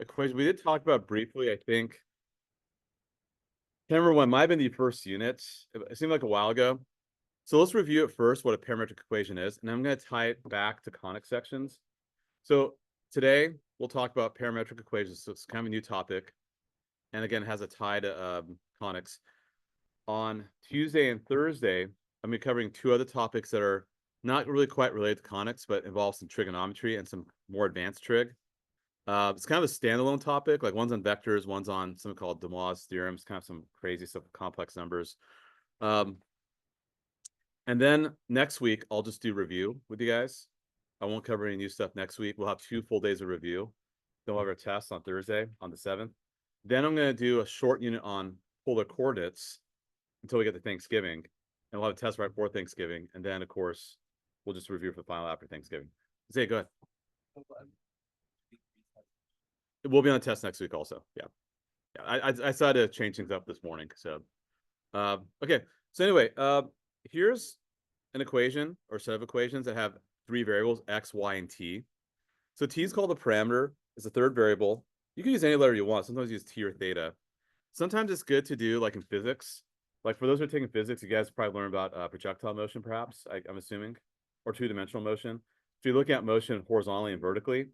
equation we did talk about briefly, I think. Can't remember when, might have been the first unit. It seemed like a while ago. So let's review it first, what a parametric equation is, and I'm going to tie it back to conic sections. So today we'll talk about parametric equations. So it's kind of a new topic. And again, it has a tie to conics. On Tuesday and Thursday, I'm going to be covering two other topics that are not really quite related to conics, but involve some trigonometry and some more advanced trig. It's kind of a standalone topic. Like one's on vectors, one's on something called Demoivre's theorems, kind of some crazy stuff, complex numbers. And then next week, I'll just do review with you guys. I won't cover any new stuff next week. We'll have 2 full days of review. Then we'll have our test on Thursday, on the 7th. Then I'm going to do a short unit on polar coordinates until we get to Thanksgiving. And we'll have a test right before Thanksgiving. And then, of course, we'll just review for the final after Thanksgiving. Zay, go ahead. We'll be on the test next week also. Yeah. I decided to change things up this morning. So, okay. So anyway, here's an equation or set of equations that have 3 variables, x, y, and t. So t is called a parameter. It's a third variable. You can use any letter you want. Sometimes use t or theta. Sometimes it's good to do like in physics. Like for those who are taking physics, you guys probably learn about projectile motion, perhaps, I'm assuming, or two-dimensional motion. If you're looking at motion horizontally and vertically,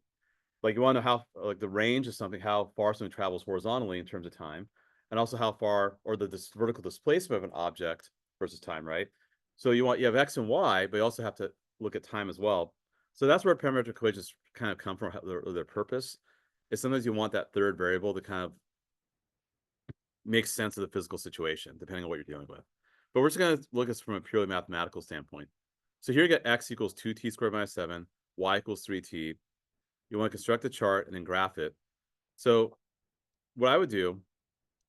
like you want to know how, like the range of something, how far something travels horizontally in terms of time, and also how far, or the vertical displacement of an object versus time, right? So you have x and y, but you also have to look at time as well. So that's where parametric equations kind of come from, their purpose. Is sometimes you want that third variable to kind of make sense of the physical situation, depending on what you're dealing with. But we're just going to look at this from a purely mathematical standpoint. So here you get x equals 2t squared minus 7, y equals 3t. You want to construct a chart and then graph it. So what I would do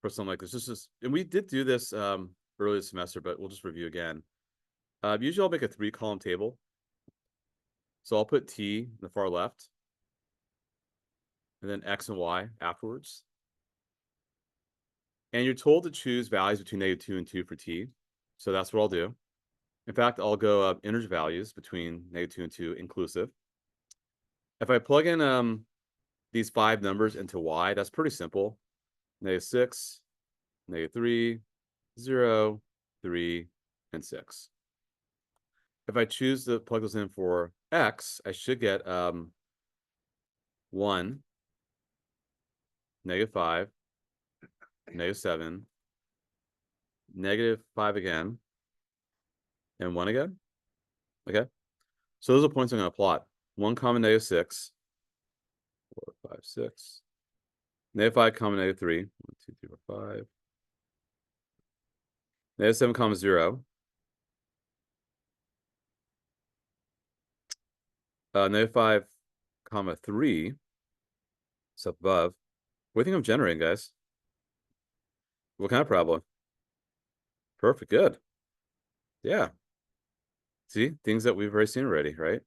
for something like this, and we did do this earlier this semester, but we'll just review again. Usually I'll make a 3-column table. So I'll put t in the far left, and then x and y afterwards. And you're told to choose values between -2 and 2 for t. So that's what I'll do. In fact, I'll go integer values between -2 and 2 inclusive. If I plug in these 5 numbers into y, that's pretty simple. -6, -3, 0, 3, and 6. If I choose to plug those in for x, I should get 1, -5, -7, -5 again, and 1 again. Okay. So those are points I'm going to plot. 1, -6, 4, 5, 6. -5, -3. 1, 2, 3, 4, 5. -7, 0. -5, 3. So above. What do you think I'm generating, guys? What kind of parabola? Perfect. Good. Yeah. See, things that we've already seen already, right?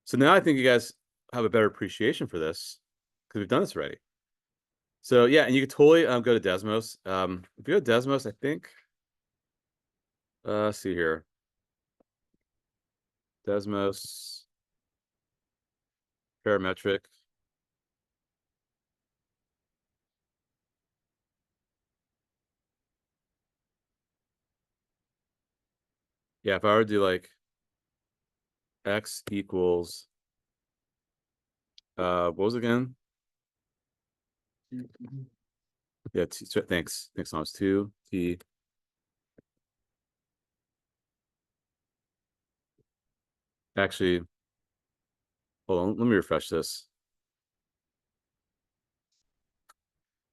So now I think you guys have a better appreciation for this because we've done this already. So yeah, and you could totally go to Desmos. If you go to Desmos, I think, see here. Desmos, parametric. Yeah, if I were to do like x equals, what was it again? Yeah, thanks. Thanks, Thomas. 2t. Actually, hold on. Let me refresh this.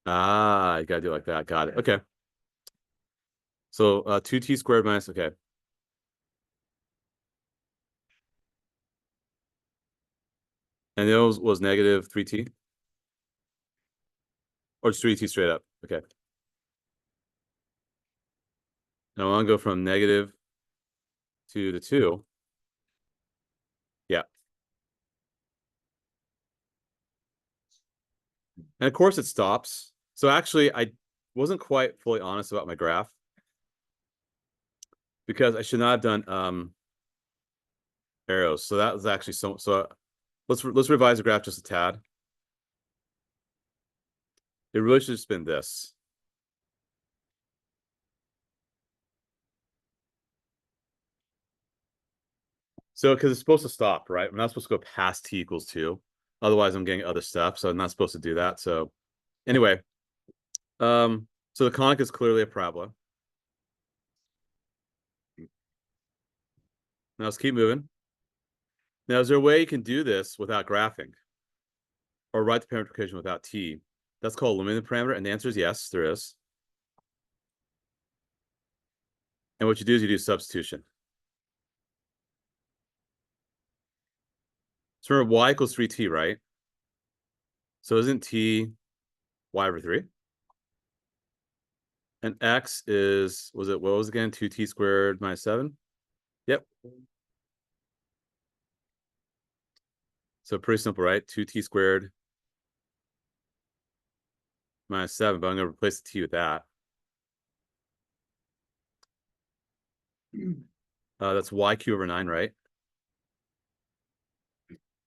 Ah, you gotta do it like that. Got it. Okay. So 2t squared minus, okay. And it was negative 3t? Or just 3t straight up? Okay. Now I want to go from negative to the 2. Yeah. And of course it stops. So actually, I wasn't quite fully honest about my graph because I should not have done arrows. So that was actually so let's revise the graph just a tad. It really should have just been this. So, because it's supposed to stop, right? I'm not supposed to go past t equals 2. Otherwise, I'm getting other stuff. So I'm not supposed to do that. So anyway, so the conic is clearly a parabola. Now let's keep moving. Now, is there a way you can do this without graphing? Or write the parametric equation without t? That's called limiting the parameter. And the answer is yes, there is. And what you do is you do substitution. So remember, y equals 3t, right? So isn't t y over 3? And x is, what was it again? 2t squared minus 7? Yep. So pretty simple, right? 2t squared minus 7, but I'm going to replace the t with that. That's y cubed over 9, right?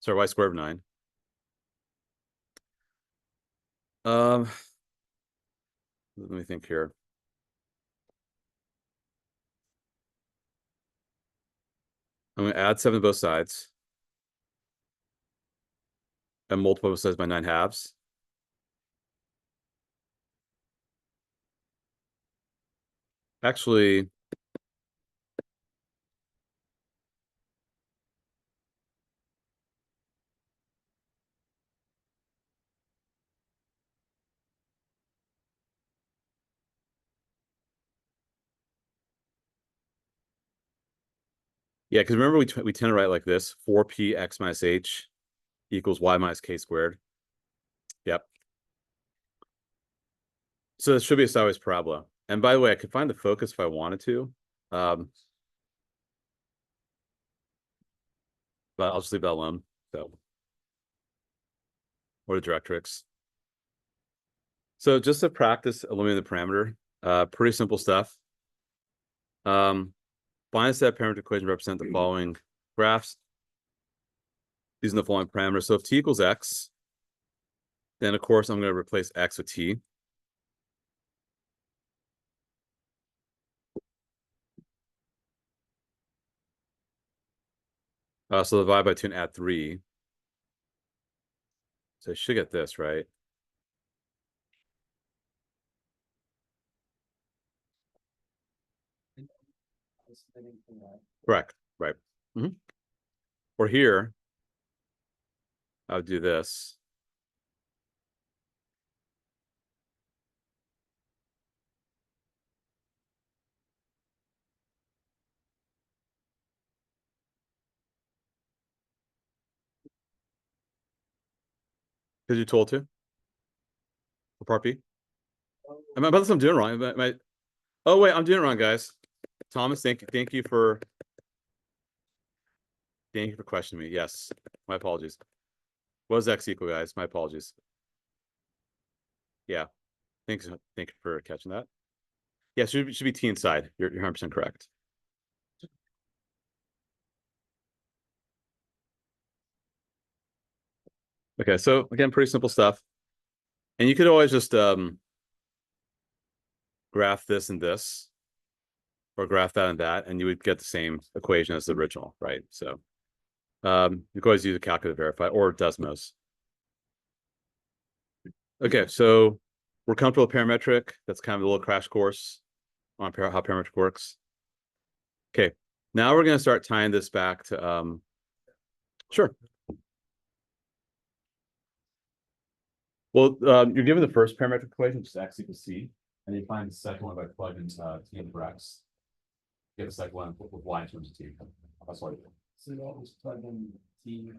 Sorry, y squared over 9. Let me think here. I'm going to add 7 to both sides. And multiply both sides by 9/2. Actually, yeah, because remember we tend to write like this: 4p x minus h equals y minus k squared. Yep. So this should be a sideways parabola. And by the way, I could find the focus if I wanted to. But I'll just leave that alone. So, or the directrix. So just to practice eliminating the parameter, pretty simple stuff. Find a set of parametric equations represent the following graphs using the following parameters. So if t equals x, then of course I'm going to replace x with t. So divide by 2 and add 3. So I should get this, right? Correct, right. Or here, I would do this. Because you told to. For part B. Am I about this? I'm doing wrong. Oh wait, I'm doing it wrong, guys. Thomas, thank you for questioning me. Yes, my apologies. What does x equal, guys? My apologies. Yeah, thank you for catching that. Yeah, should be t inside. You're 100% correct. Okay, so again, pretty simple stuff. And you could always just graph this and this, or graph that and that, and you would get the same equation as the original, right? So you could always use a calculator to verify, or Desmos. Okay, so we're comfortable with parametric. That's kind of a little crash course on how parametric works. Okay, now we're going to start tying this back to sure. Well, you're given the first parametric equation, which is x equals c, and you find the second one by plugging t in for x. Get the second one with y in terms of t. That's what you do. So you always plug in t.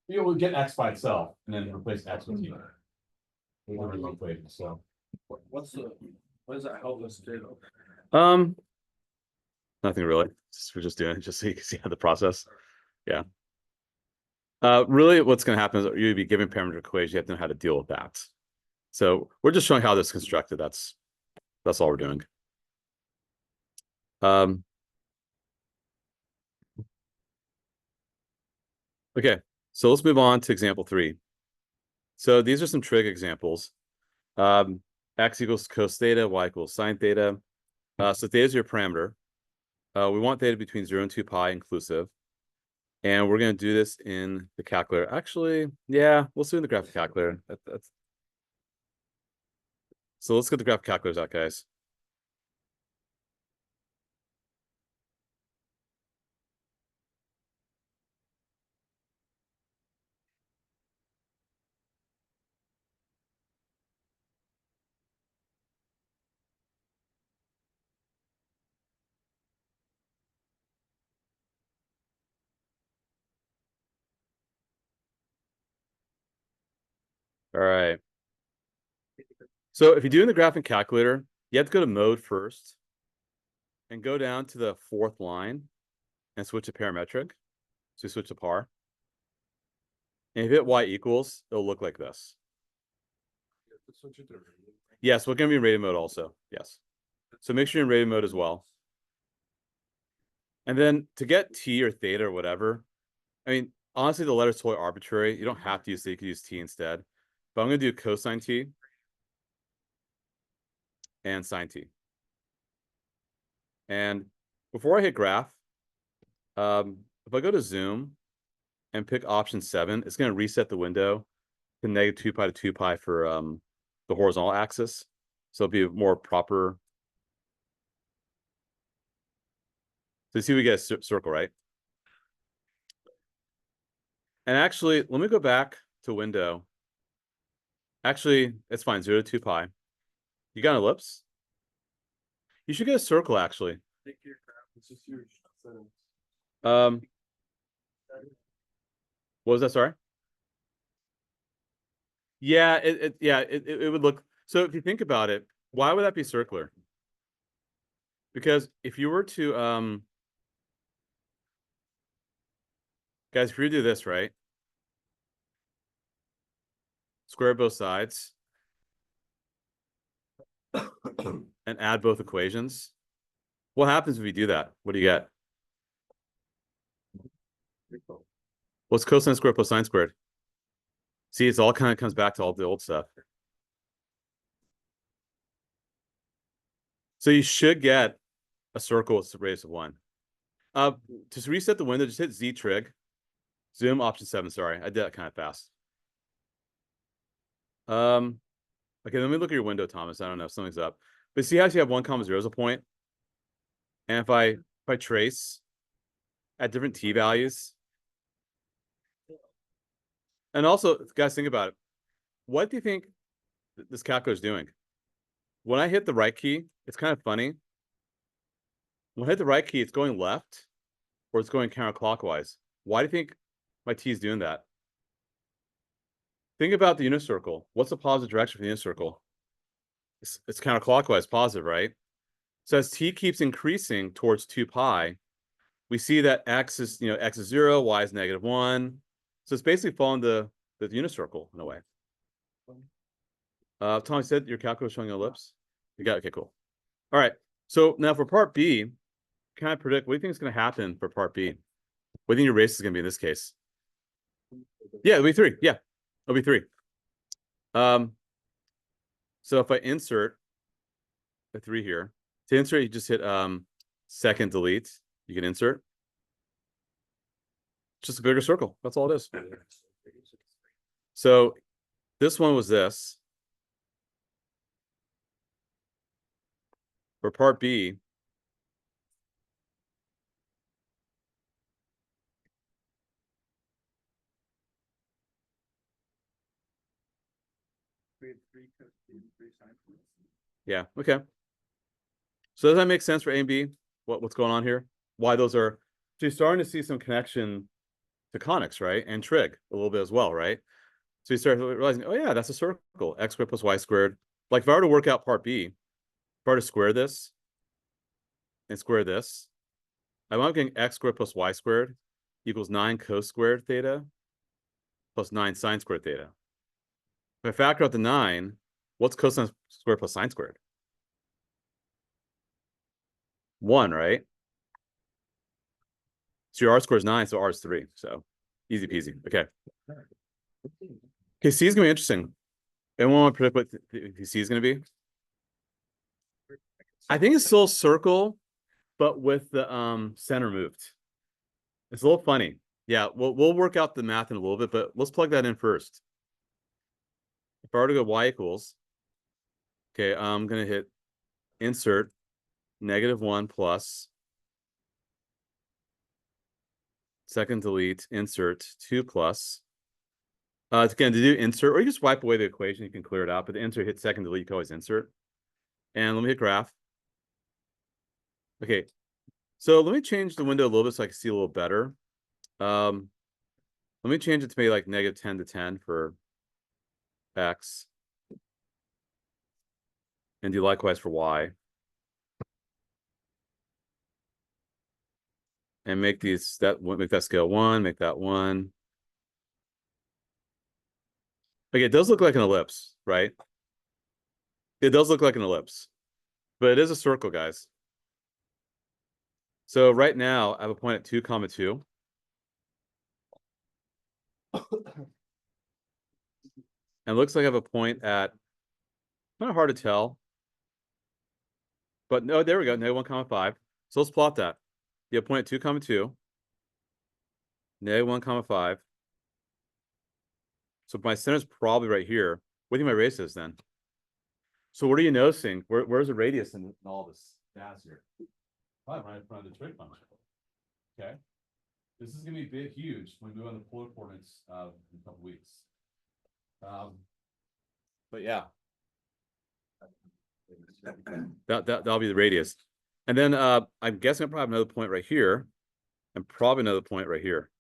You will get x by itself, and then replace x with t. So what does that help us do? Nothing really. We're just doing it just so you can see how the process. Yeah. Really, what's going to happen is you'll be given parametric equations. You have to know how to deal with that. So we're just showing how this is constructed. That's all we're doing. Okay, so let's move on to example 3. So these are some trig examples. X equals cos theta, y equals sine theta. So theta is your parameter. We want theta between 0 and 2 pi inclusive. And we're going to do this in the calculator. Actually, yeah, we'll see in the graphic calculator. So let's get the graphic calculators out, guys. All right. So if you do in the graphing calculator, you have to go to mode first and go down to the fourth line and switch to parametric. So you switch to par. And if you hit y equals, it'll look like this. Yes, we're going to be in rated mode also. Yes. So make sure you're in rated mode as well. And then to get t or theta or whatever, I mean, honestly, the letter's totally arbitrary. You don't have to use theta, you could use t instead. But I'm going to do cosine t and sine t. And before I hit graph, if I go to zoom and pick option 7, it's going to reset the window to negative 2 pi to 2 pi for the horizontal axis. So it'll be a more proper. So you see we get a circle, right? And actually, let me go back to window. Actually, it's fine, 0 to 2 pi. You got an ellipse? You should get a circle, actually. What was that? Sorry. Yeah, it would look. So if you think about it, why would that be circular? Because if you were to guys, if you do this, right? Square both sides and add both equations. What happens if you do that? What do you get? What's cosine squared plus sine squared? See, it's all kind of comes back to all the old stuff. So you should get a circle with radius of 1. To reset the window, just hit Z trig. Zoom option 7. Sorry, I did that kind of fast. Okay, let me look at your window, Thomas. I don't know if something's up. But see how you have 1 comma 0 as a point? And if I trace at different t values. And also, guys, think about it. What do you think this calculator is doing? When I hit the right key, it's kind of funny. When I hit the right key, it's going left or it's going counterclockwise. Why do you think my t is doing that? Think about the unit circle. What's the positive direction for the unit circle? It's counterclockwise, positive, right? So as t keeps increasing towards 2 pi, we see that x is 0, y is -1. So it's basically following the unit circle in a way. Tommy said your calculator showing an ellipse. You got it. Okay, cool. All right. So now for part B, can I predict what do you think is going to happen for part B? What do you think your race is going to be in this case? Yeah, it'll be 3. Yeah, it'll be 3. So if I insert a 3 here, to insert, you just hit second delete. You can insert. Just a bigger circle. That's all it is. So this one was this. For part B, yeah, okay. So does that make sense for A and B? What's going on here? Why those are, so you're starting to see some connection to conics, right? And trig a little bit as well, right? So you start realizing, oh yeah, that's a circle, x squared plus y squared. Like if I were to work out part B, if I were to square this and square this, I'm getting x squared plus y squared equals 9 cos squared theta plus 9 sine squared theta. If I factor out the 9, what's cosine squared plus sine squared? 1, right? So your r squared is 9, so r is 3. So easy peasy. Okay. Okay, C is going to be interesting. Anyone want to predict what the VC is going to be? I think it's still a circle, but with the center moved. It's a little funny. Yeah, we'll work out the math in a little bit, but let's plug that in first. If I were to go y equals, okay, I'm gonna hit insert -1 plus second delete insert 2 plus. Again, to do insert, or you just wipe away the equation, you can clear it out, but the insert hit second delete, you can always insert. And let me hit graph. Okay, so let me change the window a little bit so I can see a little better. Let me change it to maybe like -10 to 10 for x. And do likewise for y. And make these make that scale 1, make that 1. Okay, it does look like an ellipse, right? It does look like an ellipse, but it is a circle, guys. So right now I have a point at 2, 2. And it looks like I have a point at, kind of hard to tell. But no, there we go, -1, 5. So let's plot that. You have a point at 2, 2, -1, 5. So my center is probably right here. What do you think my radius is then? So what are you noticing? Where's the radius in all this gas here? Probably right in front of the trig function. Okay. This is gonna be big, huge when we move on the polar coordinates in a couple weeks. But yeah. That'll be the radius. And then I'm guessing I'll probably have another point right here, and probably another point right here.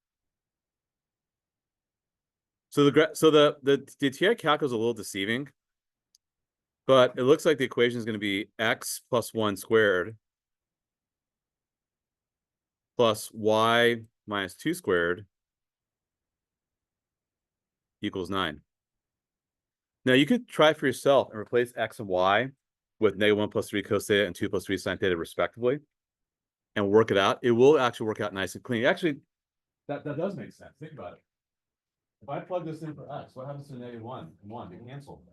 So the TI calculus is a little deceiving, but it looks like the equation is going to be x plus 1 squared plus y minus 2 squared equals 9. Now you could try for yourself and replace x and y with -1 plus 3 cos theta and 2 plus 3 sin theta respectively, and work it out. It will actually work out nice and clean. Actually, that does make sense. Think about it. If I plug this in for x, what happens to -1 and 1? They cancel.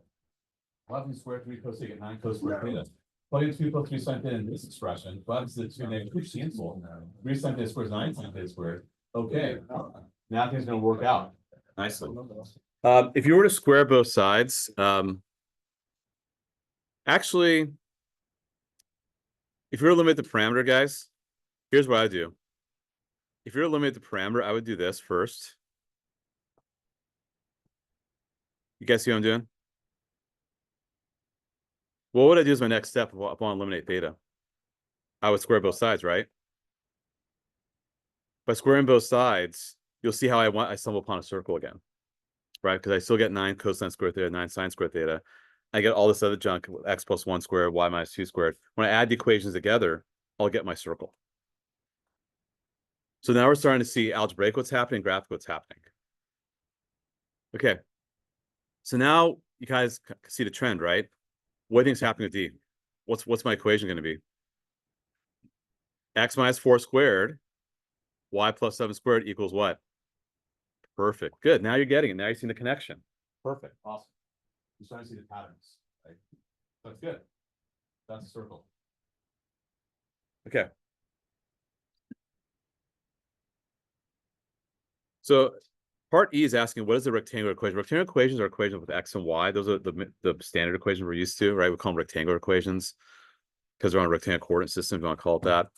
11 squared 3 cos theta, 9 cos squared theta. Plug in 2 plus 3 sin theta in this expression. What happens to the 2 negative cancel? 3 sin theta squared is 9 sin theta squared. Okay. Now things going to work out nicely. If you were to square both sides, actually, if you were to limit the parameter, guys, here's what I do. If you were to limit the parameter, I would do this first. You guys see what I'm doing? What would I do as my next step upon eliminate theta? I would square both sides, right? By squaring both sides, you'll see how I stumble upon a circle again, right? Because I still get 9 cosine squared theta, 9 sine squared theta. I get all this other junk, x plus 1 squared, y minus 2 squared. When I add the equations together, I'll get my circle. So now we're starting to see algebraic what's happening, graphic what's happening. Okay. So now you guys see the trend, right? What do you think's happening with D? What's my equation going to be? X minus 4 squared, y plus 7 squared equals what? Perfect. Good. Now you're getting it. Now you're seeing the connection. Perfect. Awesome. You're starting to see the patterns, right? That's good. That's a circle. Okay. So part E is asking, what is the rectangular equation? Rectangular equations are equations with x and y. Those are the standard equations we're used to, right? We call them rectangular equations because they're on a rectangular coordinate system, if you want to call it that.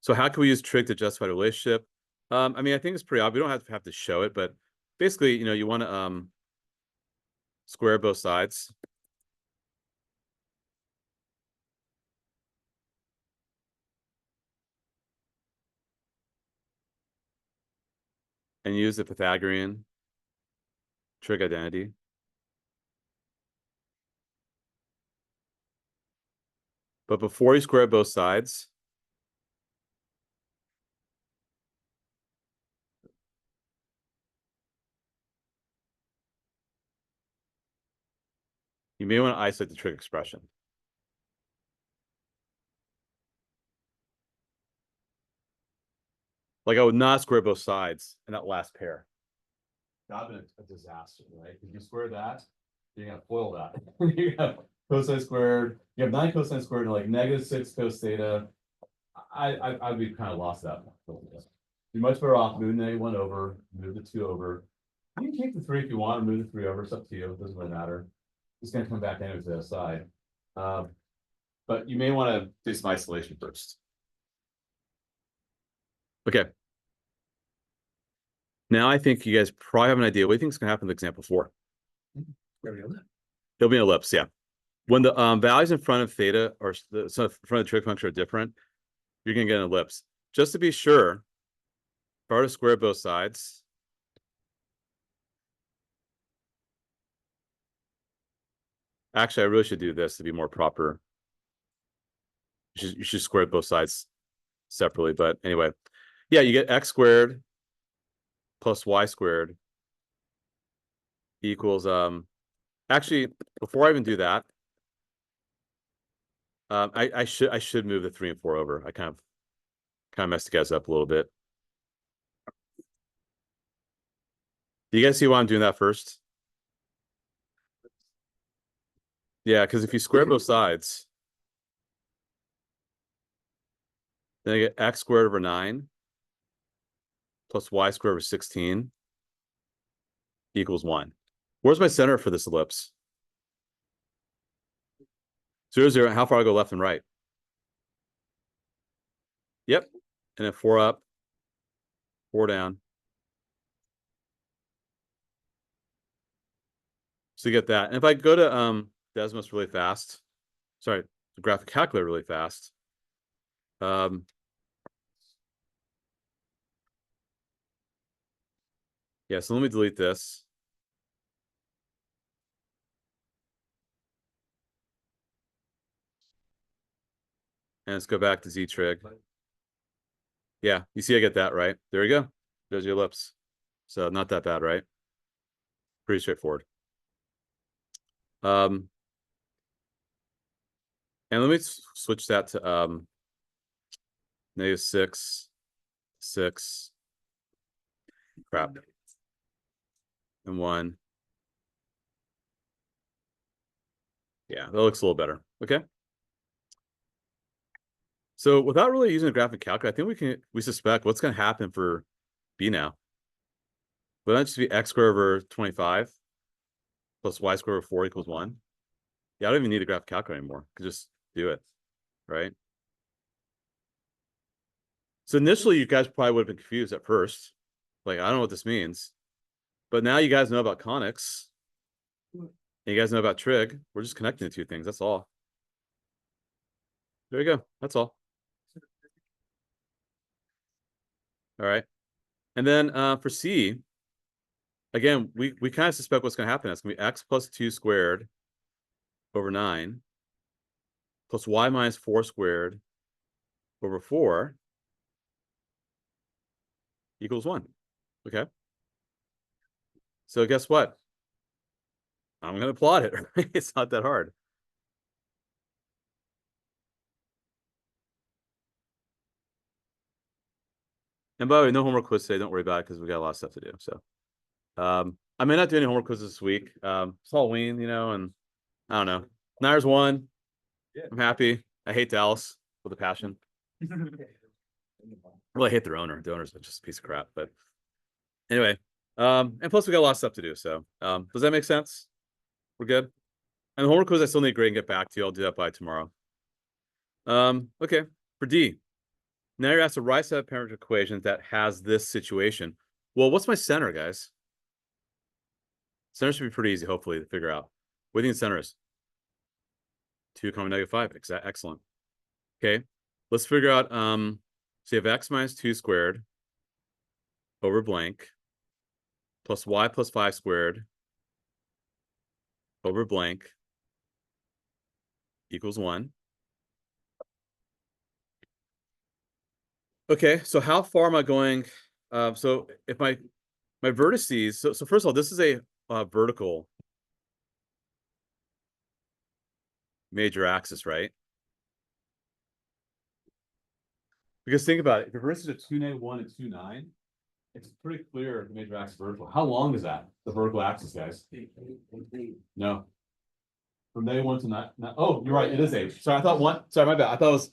So how can we use trig to justify the relationship? I mean, I think it's pretty obvious. We don't have to show it, but basically, you want to square both sides. And use the Pythagorean trig identity. But before you square both sides, you may want to isolate the trig expression. Like I would not square both sides in that last pair. That would have been a disaster, right? If you square that, You're gonna FOIL that. You have cosine squared, you have 9 cosine squared and like -6 cos theta. I'd be kind of lost that. You're much better off moving the 1 over, move the 2 over. You can take the 3 if you want, or move the 3 over, it's up to you, it doesn't really matter. It's gonna come back anyway to the side. But you may want to do some isolation first. Okay. Now I think you guys probably have an idea. What do you think is gonna happen in example 4? There'll be an ellipse, yeah. When the values in front of theta or so in front of the trig function are different, you're gonna get an ellipse. Just to be sure, if I were to square both sides, actually, I really should do this to be more proper. You should square both sides separately, but anyway, yeah, you get x squared plus y squared equals actually, before I even do that, I should move the 3 and 4 over. I kind of messed you guys up a little bit. Do you guys see why I'm doing that first? Yeah, because if you square both sides, then I get x squared over 9 plus y squared over 16 equals 1. Where's my center for this ellipse? 0, 0. How far I go left and right? Yep. And then 4 up, 4 down. So you get that. And if I go to Desmos really fast, sorry, the graphic calculator really fast. Yeah, so let me delete this. And let's go back to Z-trig. Yeah, you see I get that, right? There you go. There's your ellipse. So not that bad, right? Pretty straightforward. And let me switch that to -6, 6, crap, and 1. Yeah, that looks a little better. Okay. So without really using a graphic calculator, I think we suspect what's going to happen for B now. Will that just be x squared over 25 plus y squared over 4 equals 1? Yeah, I don't even need a graphic calculator anymore. I could just do it, right? So initially, you guys probably would have been confused at first. Like, I don't know what this means. But now you guys know about conics. And you guys know about trig. We're just connecting the two things. That's all. There you go. That's all. All right. And then for C, again, we kind of suspect what's going to happen. It's going to be x plus 2 squared over 9 plus y minus 4 squared over 4 equals 1. Okay. So guess what? I'm going to plot it. Right? It's not that hard. And by the way, no homework quiz today. Don't worry about it because we got a lot of stuff to do. So I may not do any homework quizzes this week. It's Halloween, and I don't know. Niners won. Yeah. I'm happy. I hate Dallas with a passion. Well, I hate their owner. The owner's just a piece of crap. But anyway, and plus we got a lot of stuff to do. So does that make sense? We're good. And the homework quiz I still need to grade and get back to you. I'll do that by tomorrow. Okay, for D. Now you're asked a right set of parametric equations that has this situation. Well, what's my center, guys? Center should be pretty easy, hopefully, to figure out. What do you think the center is? 2, -5. Excellent. Okay, let's figure out. So you have x minus 2 squared over blank plus y plus 5 squared over blank equals 1. Okay, so how far am I going? So if my vertices, so first of all, this is a vertical major axis, right? Because think about it, if your vertices are 2, -1 and 2, 9, It's pretty clear the major axis vertical. How long is that? The vertical axis, guys? No. From -1 to 9. Oh, you're right. It is 8. Sorry, I thought 1. Sorry, my bad. I thought it was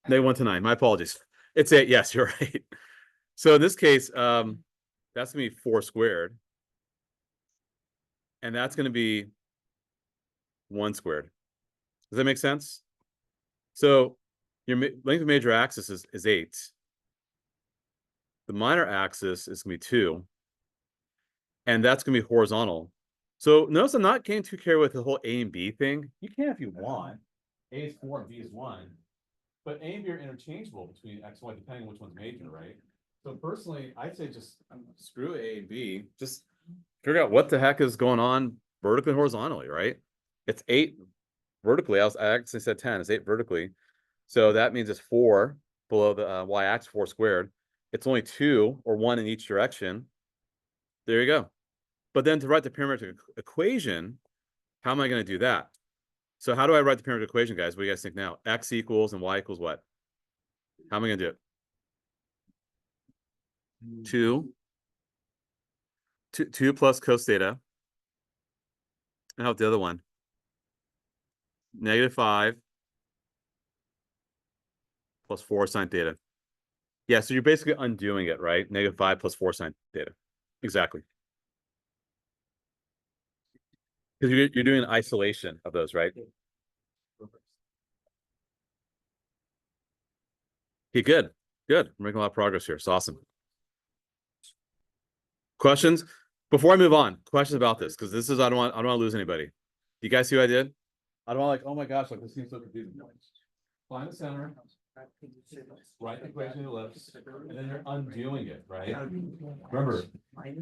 -1 to 9. My apologies. It's 8. Yes, you're right. So in this case, that's gonna be 4 squared. And that's gonna be 1 squared. Does that make sense? So your length of major axis is 8. The minor axis is gonna be 2. And that's gonna be horizontal. So notice I'm not getting too carried with the whole A and B thing. You can if you want. A is 4 and B is 1. But A and B are interchangeable between X and Y, depending on which one's major, right? So personally, I'd say just screw A and B. Just figure out what the heck is going on vertically and horizontally, right? It's 8 vertically. I actually said 10. It's 8 vertically. So that means it's 4 below the y-axis, 4 squared. It's only 2 or 1 in each direction. There you go. But then to write the parametric equation, how am I going to do that? So how do I write the parametric equation, guys? What do you guys think now? X equals and Y equals what? How am I going to do it? 2 plus cos theta. And how about the other one? -5 plus 4 sine theta. Yeah, so you're basically undoing it, right? -5 plus 4 sine theta. Exactly. Because you're doing an isolation of those, right? Okay, good. Good. We're making a lot of progress here. It's awesome. Questions? Before I move on, questions about this, because this is I don't want to lose anybody. You guys see what I did? I don't want like, oh my gosh, like this seems so confusing. Find the center, write the equation of the ellipse, and then you're undoing it, right? Remember,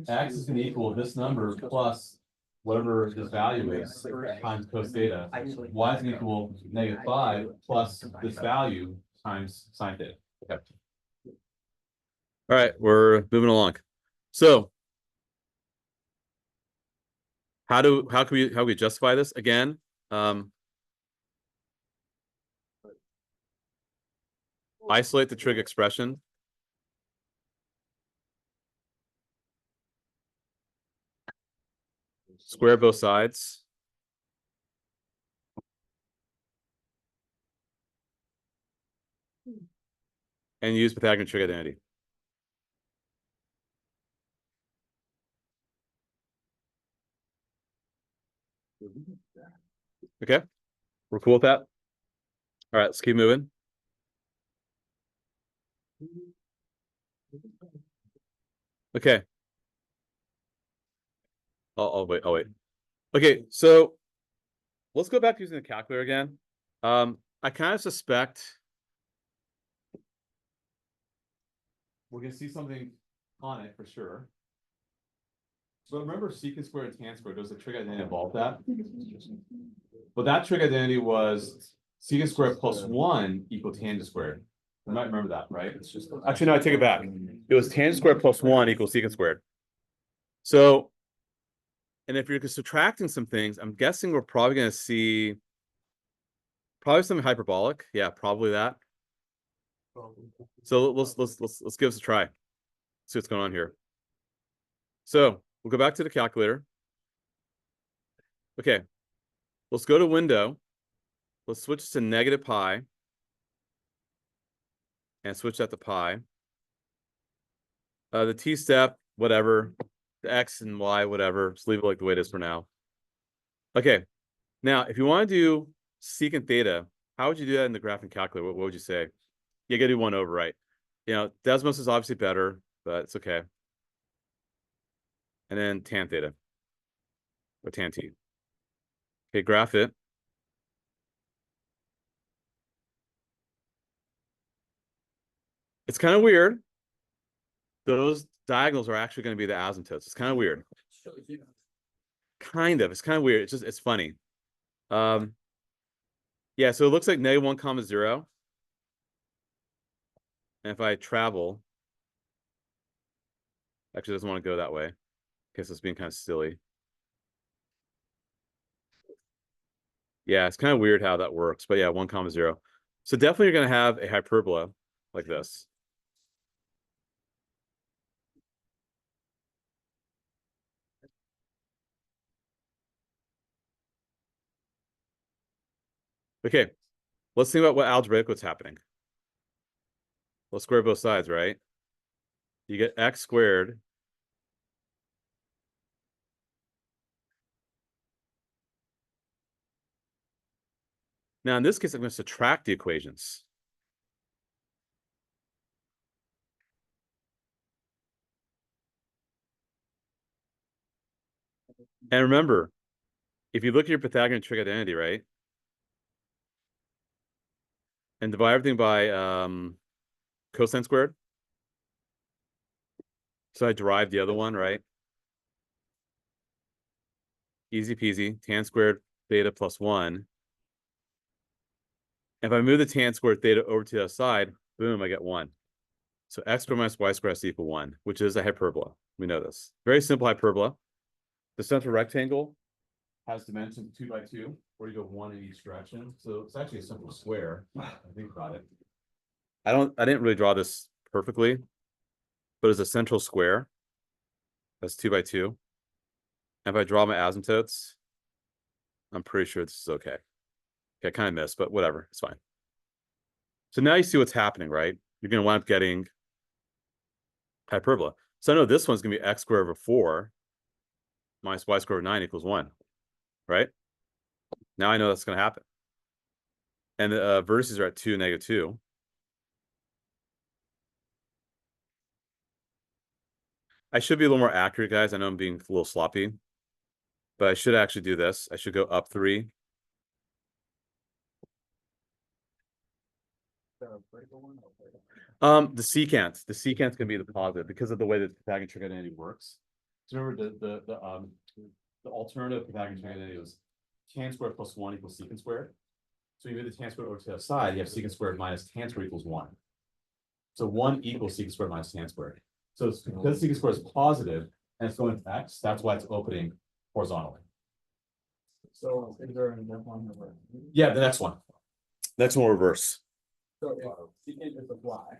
x is going to equal this number plus whatever this value is times cos theta. Y is going to equal -5 plus this value times sine theta. Okay. All right, we're moving along. So how can we justify this again? Isolate the trig expression. Square both sides. And use Pythagorean trig identity. Okay, we're cool with that. All right, let's keep moving. Okay. I'll wait. I'll wait. Okay, so let's go back to using the calculator again. I kind of suspect we're gonna see something on it for sure. But remember, secant squared and tan squared, there's a trig identity involved that. But that trig identity was secant squared plus 1 equal tangent squared. You might remember that, right? It's just actually no, I take it back. It was tangent squared plus 1 equals secant squared. So, and if you're subtracting some things, I'm guessing we're probably going to see probably something hyperbolic. Yeah, probably that. So let's give this a try. See what's going on here. So we'll go back to the calculator. Okay, let's go to window. Let's switch to -pi and switch that to pi. The t step, whatever, the x and y, whatever. Just leave it like the way it is for now. Okay, now if you want to do secant theta, how would you do that in the graphing calculator? What would you say? You got to do 1 over, right? You know, Desmos is obviously better, but it's okay. And then tan theta or tan t. Okay, graph it. It's kind of weird. Those diagonals are actually going to be the asymptotes. It's kind of weird. Kind of. It's kind of weird. It's funny. Yeah, so it looks like -1 comma 0. And if I travel, actually doesn't want to go that way. Okay, so it's being kind of silly. Yeah, it's kind of weird how that works, but yeah, 1 comma 0. So definitely you're going to have a hyperbola like this. Okay, let's think about what's happening. Let's square both sides, right? You get x squared now in this case, I'm going to subtract the equations. And remember, if you look at your Pythagorean trig identity, right? And divide everything by cosine squared. So I derived the other one, right? Easy peasy, tan squared theta plus 1. If I move the tan squared theta over to the other side, boom, I get 1. So x squared minus y squared has to equal 1, which is a hyperbola. We know this. Very simple hyperbola. The central rectangle has dimensions 2 by 2, where you go 1 in each direction. So it's actually a simple square. I think about it. I didn't really draw this perfectly, but it's a central square. That's 2 by 2. And if I draw my asymptotes, I'm pretty sure this is okay. Okay, I kind of missed, but whatever, it's fine. So now you see what's happening, right? You're going to wind up getting hyperbola. So I know this one's going to be x squared over 4 minus y squared over 9 equals 1, right? Now I know that's going to happen. And the vertices are at 2, -2. I should be a little more accurate, guys. I know I'm being a little sloppy, but I should actually do this. I should go up 3. The secant's gonna be the positive because of the way that the Pythagorean trig identity works. So remember the alternative Pythagorean trig identity was tan squared plus 1 equals secant squared. So you move the tan squared over to the side, you have secant squared minus tan squared equals 1. So 1 equals secant squared minus tan squared. So it's because secant squared is positive and it's going to x, that's why it's opening horizontally. So is there another one? Yeah, the next one. Next one reverse. So secant is a y.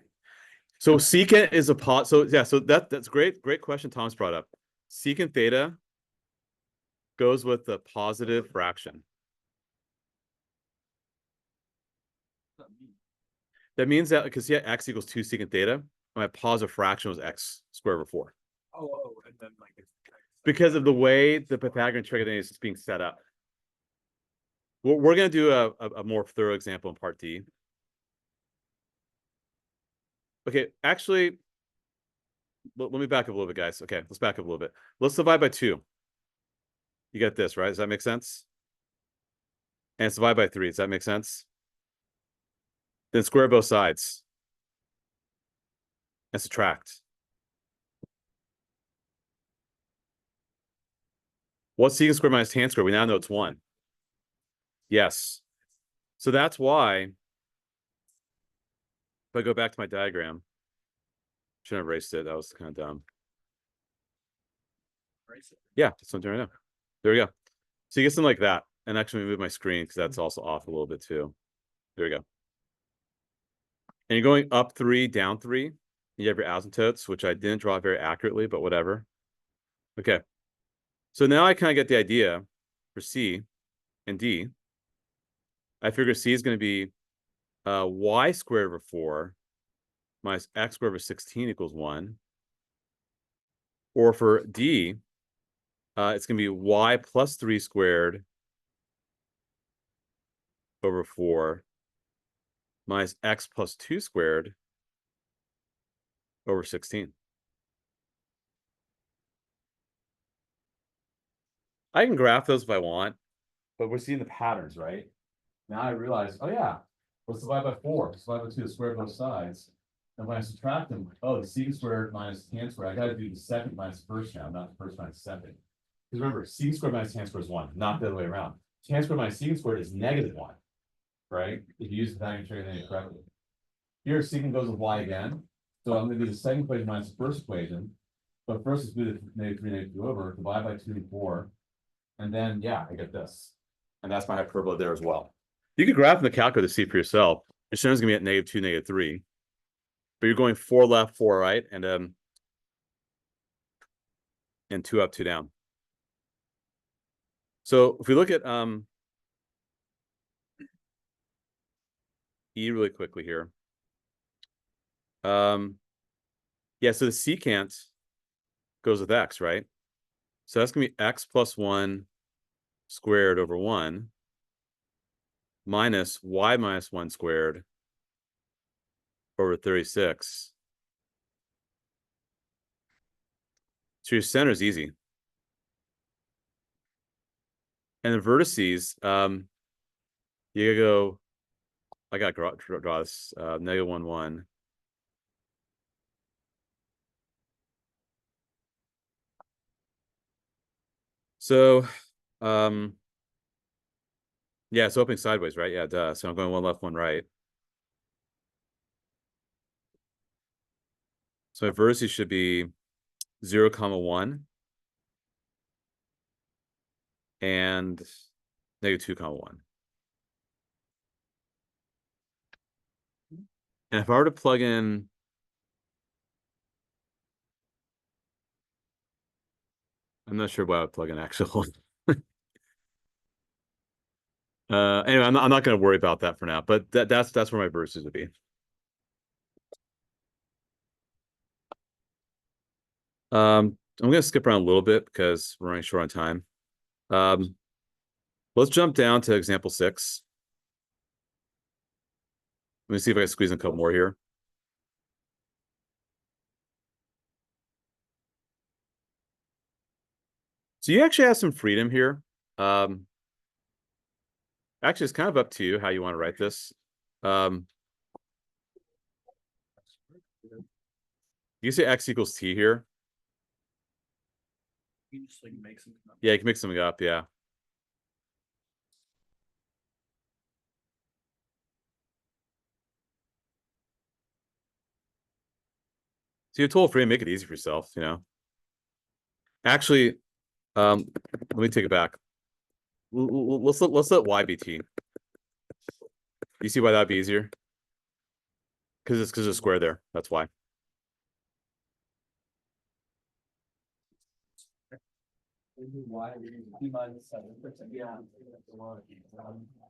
So secant is a so yeah, so that's great question Thomas brought up. Secant theta goes with the positive fraction. That means that because yeah, x equals 2 secant theta, my positive fraction was x squared over 4. Oh, and then like it's Because of the way the Pythagorean trig identity is being set up. We're going to do a more thorough example in part D. Okay, actually, let me back up a little bit, guys. Okay, let's back up a little bit. Let's divide by 2. You get this, right? Does that make sense? And it's divided by 3. Does that make sense? Then square both sides. And subtract. What's secant squared minus tan squared? We now know it's 1. Yes. So that's why, if I go back to my diagram, should have erased it. That was kind of dumb. Yeah, that's what I'm doing right now. There we go. So you get something like that. And actually move my screen because that's also off a little bit too. There we go. And you're going up 3, down 3. You have your asymptotes, which I didn't draw very accurately, but whatever. Okay. So now I kind of get the idea for C and D. I figure C is going to be y squared over 4 minus x squared over 16 equals 1. Or for D, it's going to be y plus 3 squared over 4 minus x plus 2 squared over 16. I can graph those if I want, but we're seeing the patterns, right? Now I realize, oh yeah, let's divide by 4. Let's divide by 2 to square both sides. And when I subtract them, oh, the secant squared minus tan squared, I got to do the second minus first now, not the first minus second. Because remember, secant squared minus tan squared is 1, not the other way around. Tan squared minus secant squared is -1, right? If you use the Pythagorean trig identity correctly. Here, secant goes with y again. So I'm going to do the second equation minus the first equation. But first, let's do the -3, -2 over, divide by 2 and 4. And then, yeah, I get this. And that's my hyperbola there as well. You could graph in the calculator to see for yourself. It's going to be at -2, -3. But you're going 4 left, 4 right, and 2 up, 2 down. So if we look at E really quickly here. Yeah, so the secant goes with x, right? So that's gonna be x plus 1 squared over 1 minus y minus 1 squared over 36. So your center is easy. And the vertices, you gotta go, I gotta draw this, negative 1, 1. So, yeah, it's opening sideways, right? Yeah, duh. So I'm going 1 left, 1 right. So my vertices should be 0, comma 1 and negative 2, comma 1. And if I were to plug in, I'm not sure what I would plug in actually. Anyway, I'm not going to worry about that for now, but that's where my verses would be. I'm going to skip around a little bit because we're running short on time. Let's jump down to example 6. Let me see if I can squeeze in a couple more here. So you actually have some freedom here. Actually, it's kind of up to you how you want to write this. You say x equals t here. You just like make something up. Yeah, you can make something up, yeah. So you have total freedom, make it easy for yourself, you know. Actually, let me take it back. Let's let y be t. You see why that'd be easier? Because there's a square there. That's why. Yeah.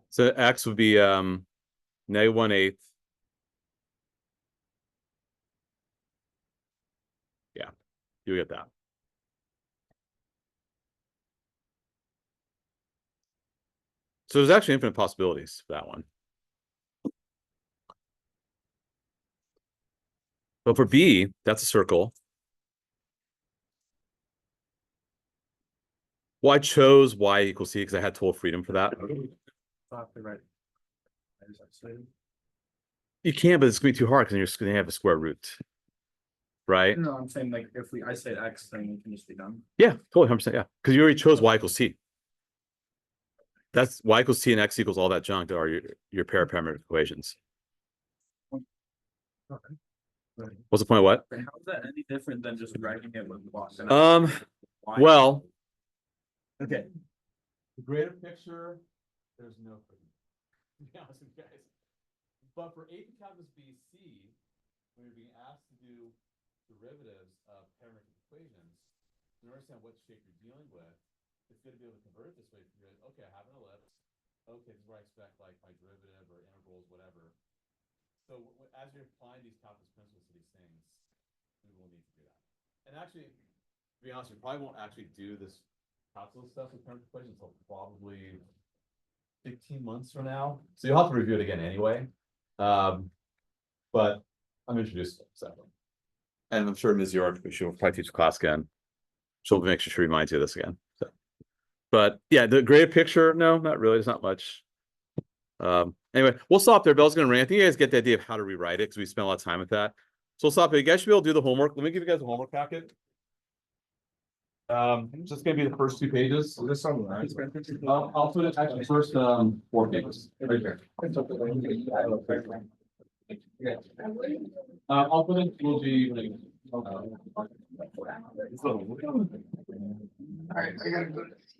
So x would be negative 1/8. Yeah, you get that. So there's actually infinite possibilities for that one. But for B, that's a circle. Well, I chose y equals c because I had total freedom for that. Right. You can, but it's gonna be too hard because you're just gonna have a square root, right? No, I'm saying like if I say X, then we can just be done. Yeah, totally 100%. Yeah, because you already chose y equals c. That's y equals t and x equals all that junk are your pair of parametric equations. Okay. Right. What's the point of what? How is that any different than just writing it with blocks? Well, Okay. the greater picture, there's no freedom. To be honest with you guys. But for A Precalculus BC, when you're being asked to do derivatives of parametric equations, to understand what shape you're dealing with, it's going to be able to convert it this way. You're like, okay, I have an ellipse. Okay, this is where I expect like my derivative or integrals, whatever. So as you're applying these calculus principles to these things, we will need to do that. And actually, to be honest, we probably won't actually do this calculus stuff with parametric equations until probably 15 months from now. So you'll have to review it again anyway. But I'm introducing it. So. And I'm sure Ms. York, she'll probably teach the class again. She'll make sure she reminds you of this again. So. But yeah, the greater picture, no, not really. There's not much. Anyway, we'll stop there. Bell's gonna ring. I think you guys get the idea of how to rewrite it because we spent a lot of time with that. So we'll stop there. You guys should be able to do the homework. Let me give you guys a homework packet. Just gonna be the first 2 pages. This on I'll put it actually first 4 pages right here. I'll put it will be like Alright, I gotta go to does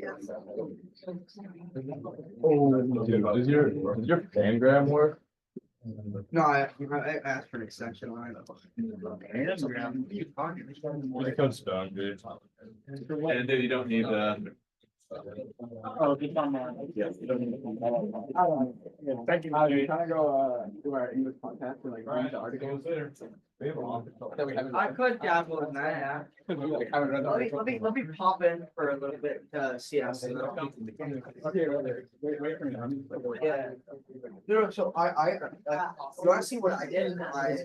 your fangram work? No, I asked for an extension on it. It comes down, dude. And then you don't need Oh, just on my. Yes. Thank you. Can I go, do our English podcast and like read the articles? I could dabble in that, yeah. Let me pop in for a little bit, CS. Okay, wait for me. Yeah. No, so you wanna see what I did in my.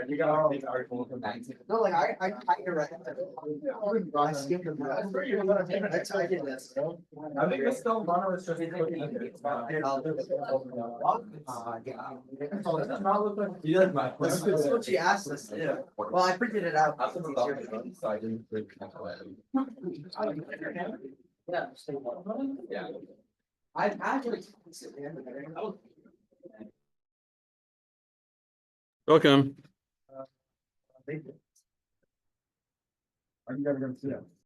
You gotta make the article. No, like I skimmed them. That's how I did this. I think the still runner is just. You like my. That's what she asked us to do. Well, I printed it out. Yeah. Yeah. I actually. Welcome. Are you guys gonna see it?